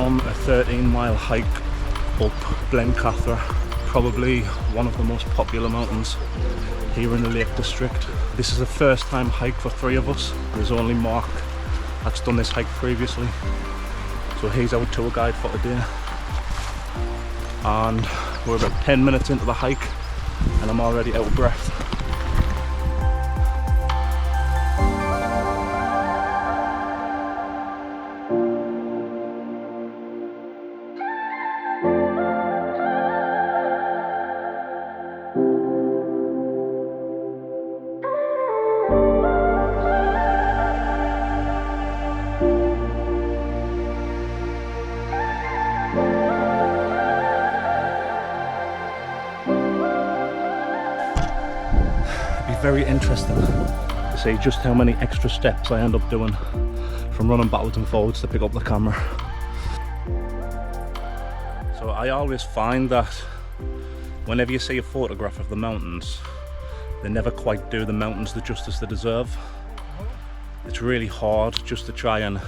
on a 13-mile hike up Blencathra, probably one of the most popular mountains here in the Lake District. This is a first time hike for 3 of us. There's only Mark that's done this hike previously, so he's our tour guide for today. And we're about 10 minutes into the hike and I'm already out of breath. Very interesting to see just how many extra steps I end up doing from running backwards and forwards to pick up the camera. So I always find that whenever you see a photograph of the mountains, they never quite do the mountains the justice they deserve. It's really hard just to try and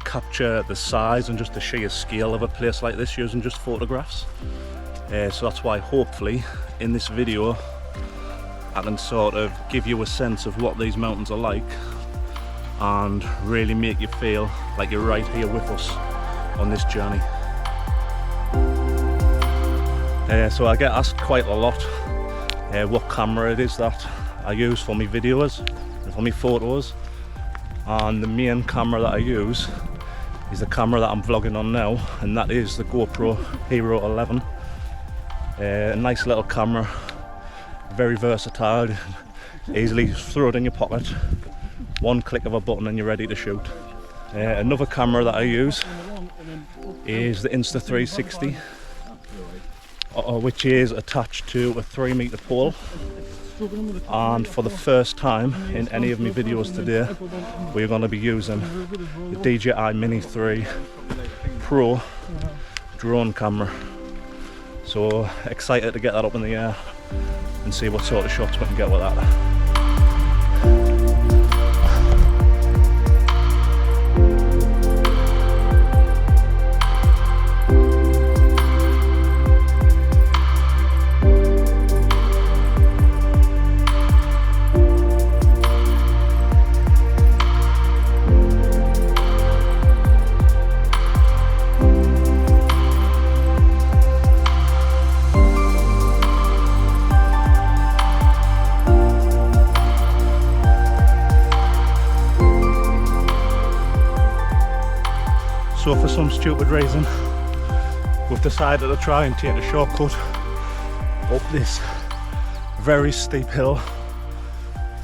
capture the size and just the sheer scale of a place like this using just photographs. So that's why hopefully in this video I can sort of give you a sense of what these mountains are like and really make you feel like you're right here with us on this journey. So I get asked quite a lot what camera it is that I use for my videos and for my photos, and the main camera that I use is the camera that I'm vlogging on now, and that is the GoPro Hero 11. A nice little camera, very versatile, easily throw it in your pocket, one click of a button and you're ready to shoot. Another camera that I use is the Insta360, which is attached to a 3-meter pole, and for the first time in any of my videos today we're going to be using the DJI Mini 3 Pro drone camera. So excited to get that up in the air and see what sort of shots we can get with that. So for some stupid reason, we've decided to try and take a shortcut up this very steep hill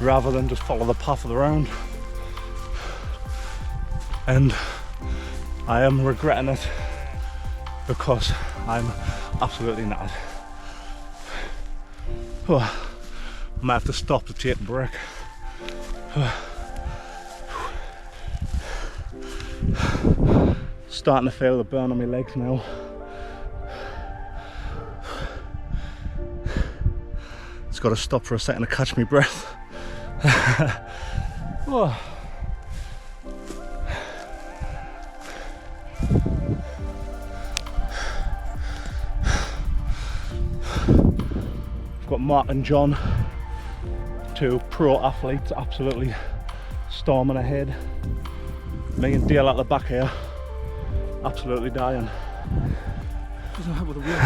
rather than just follow the path of the round. And I am regretting it because I'm absolutely knackered. Oh, I might have to stop to take a break. Starting to feel the burn on my legs now. Just got to stop for a second to catch my breath. Oh. I've got Mark and John, 2 pro athletes, absolutely storming ahead. Me and Dale at the back here, absolutely dying. Doesn't help with the wheel.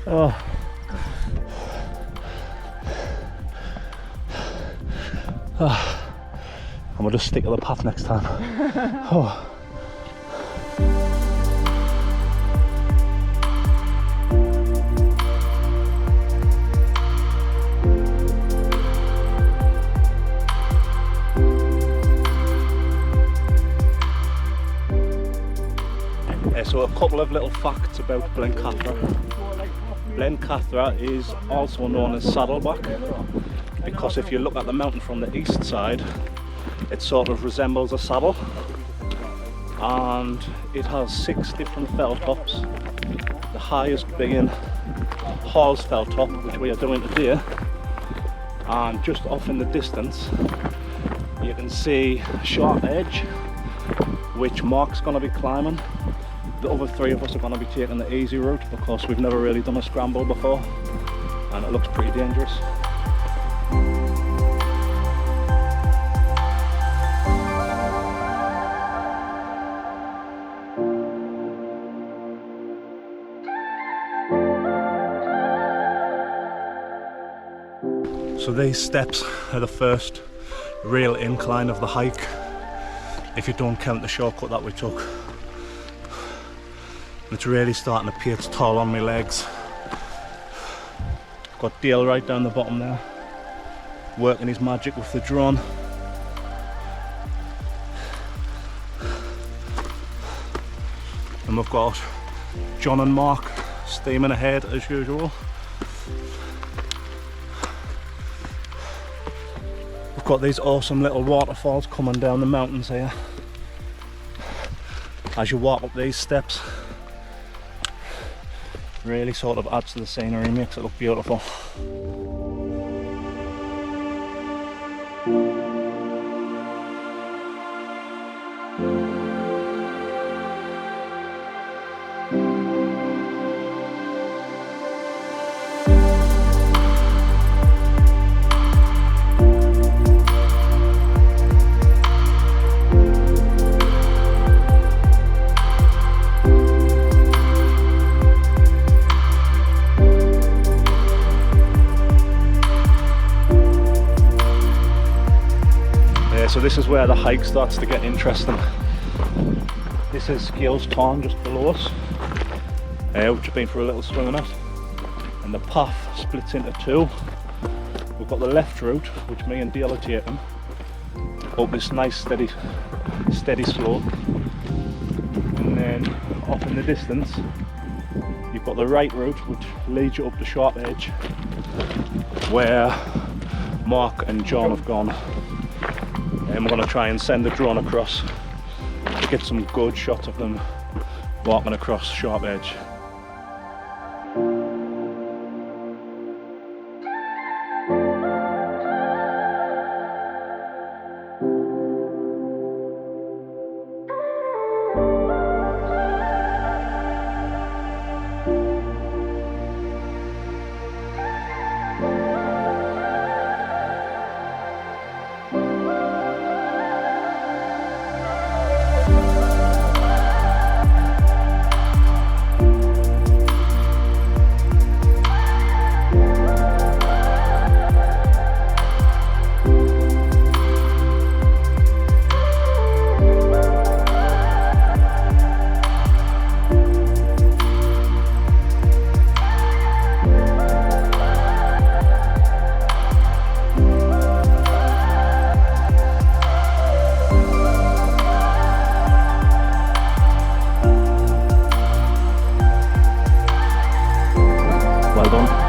Oh. Oh. I'm gonna just stick to the path next time. Oh. So a couple of little facts about Blencathra. Blencathra is also known as Saddleback because if you look at the mountain from the east side, it sort of resembles a saddle, and it has 6 different fell tops, the highest being Hall's fell top, which we are doing today. And just off in the distance you can see a sharp edge which Mark's going to be climbing. The other 3 of us are going to be taking the easy route because we've never really done a scramble before and it looks pretty dangerous. So these steps are the first real incline of the hike, if you don't count the shortcut that we took. It's really starting to pay its toll on my legs. Got Dale right down the bottom there, working his magic with the drone. And we've got John and Mark steaming ahead as usual. We've got these awesome little waterfalls coming down the mountains here. As you walk up these steps, really sort of adds to the scenery, makes it look beautiful. So this is where the hike starts to get interesting. This is Scales Tarn just below us, which I've been for a little swim in it. And the path splits into 2. We've got the left route, which me and Dale are taking, up this nice steady slope. And then off in the distance, you've got the right route, which leads you up the sharp edge, where Mark and John have gone. And we're going to try and send the drone across to get some good shots of them walking across sharp edge. Well done.